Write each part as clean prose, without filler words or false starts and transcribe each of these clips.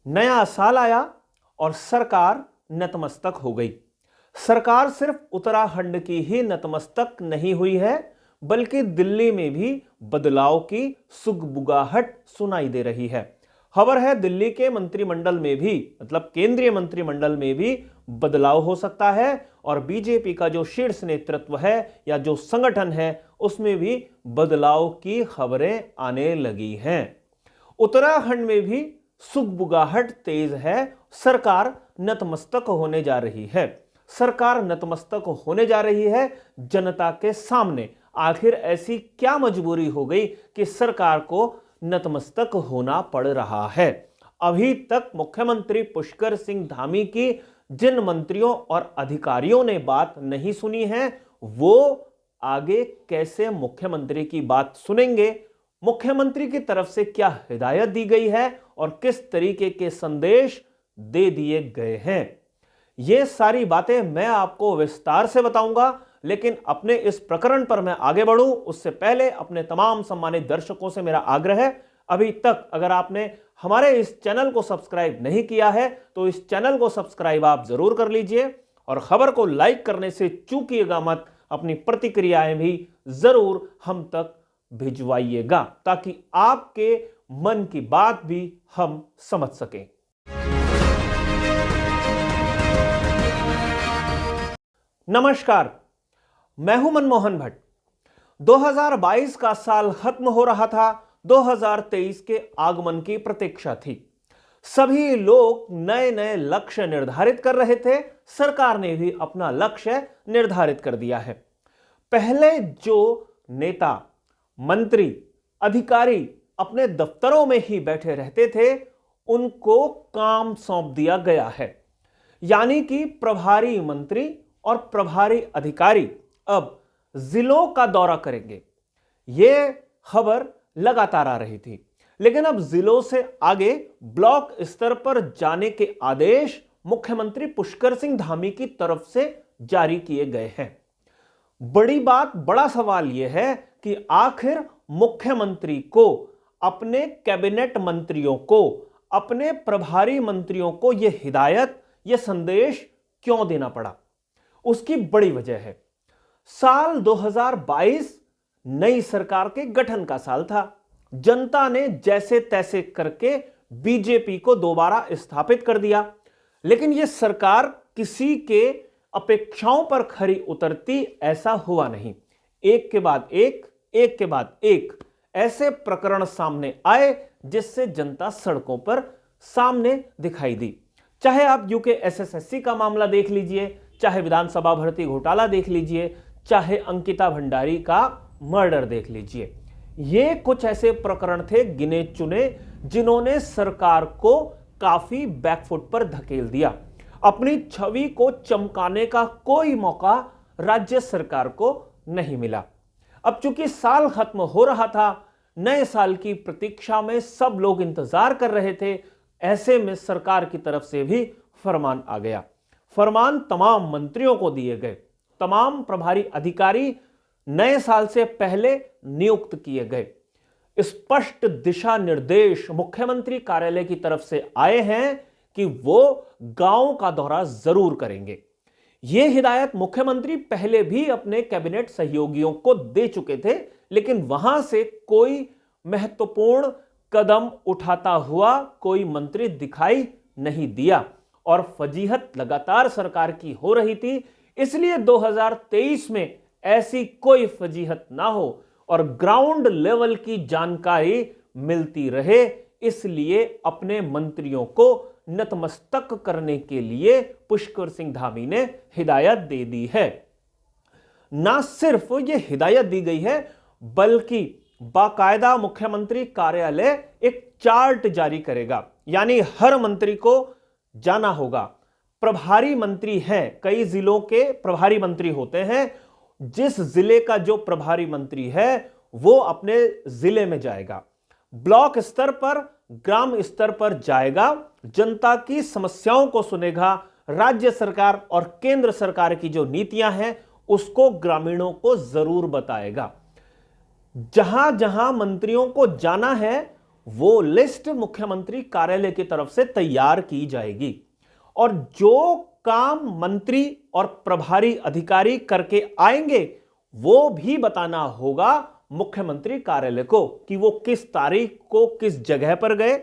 नया साल आया और सरकार नतमस्तक हो गई। सरकार सिर्फ उत्तराखंड की ही नतमस्तक नहीं हुई है, बल्कि दिल्ली में भी बदलाव की सुगबुगाहट सुनाई दे रही है। खबर है दिल्ली के मंत्रिमंडल में भी, मतलब केंद्रीय मंत्रिमंडल में भी बदलाव हो सकता है और बीजेपी का जो शीर्ष नेतृत्व है या जो संगठन है उसमें भी बदलाव की खबरें आने लगी हैं। उत्तराखंड में भी सुगबुगाहट तेज है। सरकार नतमस्तक होने जा रही है। सरकार नतमस्तक होने जा रही है जनता के सामने। आखिर ऐसी क्या मजबूरी हो गई कि सरकार को नतमस्तक होना पड़ रहा है? अभी तक मुख्यमंत्री पुष्कर सिंह धामी की जिन मंत्रियों और अधिकारियों ने बात नहीं सुनी है, वो आगे कैसे मुख्यमंत्री की बात सुनेंगे? मुख्यमंत्री की तरफ से क्या हिदायत दी गई है और किस तरीके के संदेश दे दिए गए हैं, ये सारी बातें मैं आपको विस्तार से बताऊंगा। लेकिन अपने इस प्रकरण पर मैं आगे बढ़ूं उससे पहले अपने तमाम सम्मानित दर्शकों से मेरा आग्रह है, अभी तक अगर आपने हमारे इस चैनल को सब्सक्राइब नहीं किया है तो इस चैनल को सब्सक्राइब आप जरूर कर लीजिए और खबर को लाइक करने से चूकिएगा मत। अपनी प्रतिक्रियाएं भी जरूर हम तक भिजवाइएगा ताकि आपके मन की बात भी हम समझ सकें। नमस्कार, मैं हूं मनमोहन भट्ट। 2022 का साल खत्म हो रहा था, 2023 के आगमन की प्रतीक्षा थी। सभी लोग नए नए लक्ष्य निर्धारित कर रहे थे। सरकार ने भी अपना लक्ष्य निर्धारित कर दिया है। पहले जो नेता, मंत्री, अधिकारी अपने दफ्तरों में ही बैठे रहते थे, उनको काम सौंप दिया गया है। यानी कि प्रभारी मंत्री और प्रभारी अधिकारी अब जिलों का दौरा करेंगे। यह खबर लगातार आ रही थी, लेकिन अब जिलों से आगे ब्लॉक स्तर पर जाने के आदेश मुख्यमंत्री पुष्कर सिंह धामी की तरफ से जारी किए गए हैं। बड़ी बात, बड़ा सवाल यह है कि आखिर मुख्यमंत्री को अपने कैबिनेट मंत्रियों को, अपने प्रभारी मंत्रियों को यह हिदायत, यह संदेश क्यों देना पड़ा? उसकी बड़ी वजह है, साल 2022 नई सरकार के गठन का साल था। जनता ने जैसे तैसे करके बीजेपी को दोबारा स्थापित कर दिया, लेकिन यह सरकार किसी के अपेक्षाओं पर खरी उतरती ऐसा हुआ नहीं। एक के बाद एक ऐसे प्रकरण सामने आए जिससे जनता सड़कों पर सामने दिखाई दी। चाहे आप यूकेएसएससी का मामला देख लीजिए, चाहे विधानसभा भर्ती घोटाला देख लीजिए, चाहे अंकिता भंडारी का मर्डर देख लीजिए। ये कुछ ऐसे प्रकरण थे गिने चुने जिन्होंने सरकार को काफी बैकफुट पर धकेल दिया। अपनी छवि को चमकाने का कोई मौका राज्य सरकार को नहीं मिला। अब चूंकि साल खत्म हो रहा था, नए साल की प्रतीक्षा में सब लोग इंतजार कर रहे थे, ऐसे में सरकार की तरफ से भी फरमान आ गया। फरमान तमाम मंत्रियों को दिए गए। तमाम प्रभारी अधिकारी नए साल से पहले नियुक्त किए गए। स्पष्ट दिशा निर्देश मुख्यमंत्री कार्यालय की तरफ से आए हैं कि वो गांव का दौरा जरूर करेंगे। यह हिदायत मुख्यमंत्री पहले भी अपने कैबिनेट सहयोगियों को दे चुके थे, लेकिन वहां से कोई महत्वपूर्ण कदम उठाता हुआ कोई मंत्री दिखाई नहीं दिया और फजीहत लगातार सरकार की हो रही थी। इसलिए 2023 में ऐसी कोई फजीहत ना हो और ग्राउंड लेवल की जानकारी मिलती रहे, इसलिए अपने मंत्रियों को नतमस्तक करने के लिए पुष्कर सिंह धामी ने हिदायत दे दी है। ना सिर्फ यह हिदायत दी गई है, बल्कि बाकायदा मुख्यमंत्री कार्यालय एक चार्ट जारी करेगा। यानी हर मंत्री को जाना होगा। प्रभारी मंत्री हैं, कई जिलों के प्रभारी मंत्री होते हैं। जिस जिले का जो प्रभारी मंत्री है वो अपने जिले में जाएगा, ब्लॉक स्तर पर, ग्राम स्तर पर जाएगा, जनता की समस्याओं को सुनेगा, राज्य सरकार और केंद्र सरकार की जो नीतियां हैं उसको ग्रामीणों को जरूर बताएगा। जहां जहां मंत्रियों को जाना है वो लिस्ट मुख्यमंत्री कार्यालय की तरफ से तैयार की जाएगी और जो काम मंत्री और प्रभारी अधिकारी करके आएंगे वो भी बताना होगा मुख्यमंत्री कार्यालय को कि वो किस तारीख को किस जगह पर गए,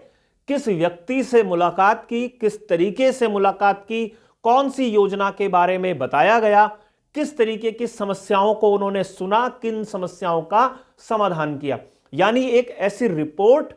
किस व्यक्ति से मुलाकात की, किस तरीके से मुलाकात की, कौन सी योजना के बारे में बताया गया, किस तरीके की समस्याओं को उन्होंने सुना, किन समस्याओं का समाधान किया। यानी एक ऐसी रिपोर्ट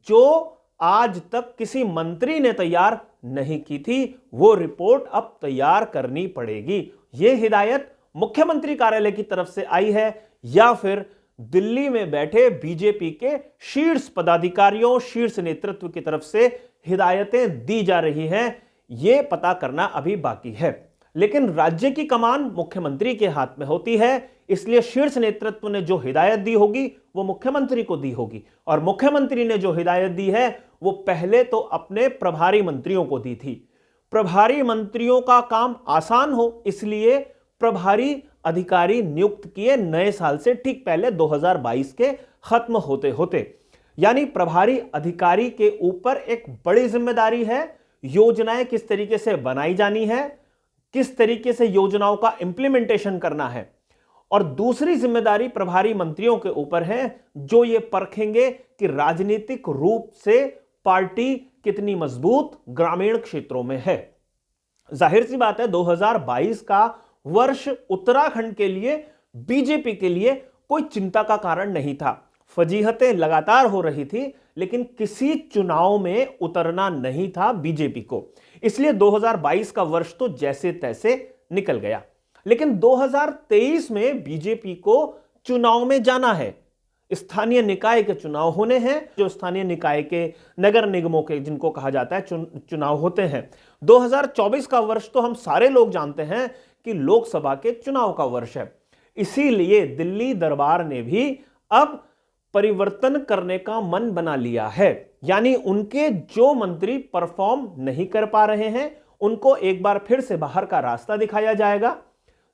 जो आज तक किसी मंत्री ने तैयार नहीं की थी, वो रिपोर्ट अब तैयार करनी पड़ेगी। यह हिदायत मुख्यमंत्री कार्यालय की तरफ से आई है या फिर दिल्ली में बैठे बीजेपी के शीर्ष पदाधिकारियों, शीर्ष नेतृत्व की तरफ से हिदायतें दी जा रही हैं, यह पता करना अभी बाकी है। लेकिन राज्य की कमान मुख्यमंत्री के हाथ में होती है, इसलिए शीर्ष नेतृत्व ने जो हिदायत दी होगी वो मुख्यमंत्री को दी होगी और मुख्यमंत्री ने जो हिदायत दी है वो पहले तो अपने प्रभारी मंत्रियों को दी थी। प्रभारी मंत्रियों का काम आसान हो इसलिए प्रभारी अधिकारी नियुक्त किए नए साल से ठीक पहले 2022 के खत्म होते होते। यानी प्रभारी अधिकारी के ऊपर एक बड़ी जिम्मेदारी है, योजनाएं किस तरीके से बनाई जानी है, किस तरीके से योजनाओं का इंप्लीमेंटेशन करना है। और दूसरी जिम्मेदारी प्रभारी मंत्रियों के ऊपर है जो ये परखेंगे कि राजनीतिक रूप से पार्टी कितनी मजबूत ग्रामीण क्षेत्रों में है। जाहिर सी बात है 2022 का वर्ष उत्तराखंड के लिए, बीजेपी के लिए कोई चिंता का कारण नहीं था। फजीहतें लगातार हो रही थी लेकिन किसी चुनाव में उतरना नहीं था बीजेपी को, इसलिए 2022 का वर्ष तो जैसे तैसे निकल गया। लेकिन 2023 में बीजेपी को चुनाव में जाना है। स्थानीय निकाय के चुनाव होने हैं, जो स्थानीय निकाय के नगर निगमों के जिनको कहा जाता है चुनाव होते हैं। 2024 का वर्ष तो हम सारे लोग जानते हैं कि लोकसभा के चुनाव का वर्ष है। इसीलिए दिल्ली दरबार ने भी अब परिवर्तन करने का मन बना लिया है। यानी उनके जो मंत्री परफॉर्म नहीं कर पा रहे हैं उनको एक बार फिर से बाहर का रास्ता दिखाया जाएगा।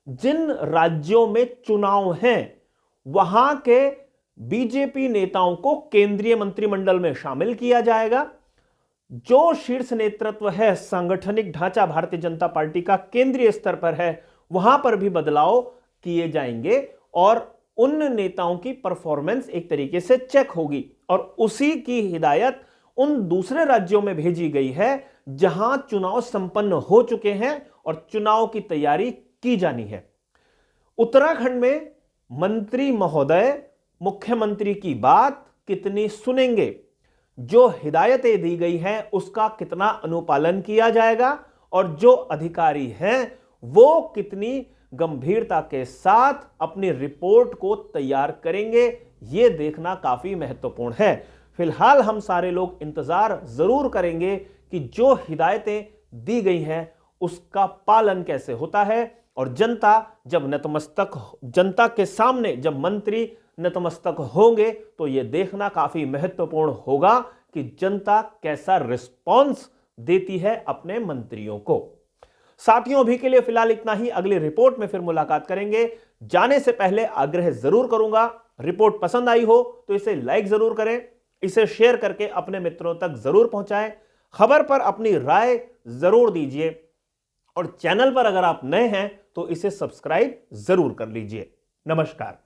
जिन राज्यों में चुनाव हैं वहां के बीजेपी नेताओं को केंद्रीय मंत्रिमंडल में शामिल किया जाएगा। जो शीर्ष नेतृत्व है, सांगठनिक ढांचा भारतीय जनता पार्टी का केंद्रीय स्तर पर है, वहां पर भी बदलाव किए जाएंगे और उन नेताओं की परफॉर्मेंस एक तरीके से चेक होगी और उसी की हिदायत उन दूसरे राज्यों में भेजी गई है जहां चुनाव संपन्न हो चुके हैं और चुनाव की तैयारी की जानी है। उत्तराखंड में मंत्री महोदय मुख्यमंत्री की बात कितनी सुनेंगे, जो हिदायतें दी गई हैं उसका कितना अनुपालन किया जाएगा और जो अधिकारी हैं वो कितनी गंभीरता के साथ अपनी रिपोर्ट को तैयार करेंगे, यह देखना काफी महत्वपूर्ण है। फिलहाल हम सारे लोग इंतजार जरूर करेंगे कि जो हिदायतें दी गई हैं उसका पालन कैसे होता है और जनता के सामने जब मंत्री नतमस्तक होंगे तो यह देखना काफी महत्वपूर्ण होगा कि जनता कैसा रिस्पॉन्स देती है अपने मंत्रियों को। साथियों, अभी के लिए फिलहाल इतना ही। अगली रिपोर्ट में फिर मुलाकात करेंगे। जाने से पहले आग्रह जरूर करूंगा, रिपोर्ट पसंद आई हो तो इसे लाइक जरूर करें, इसे शेयर करके अपने मित्रों तक जरूर पहुंचाएं, खबर पर अपनी राय जरूर दीजिए और चैनल पर अगर आप नए हैं तो इसे सब्सक्राइब जरूर कर लीजिए। नमस्कार।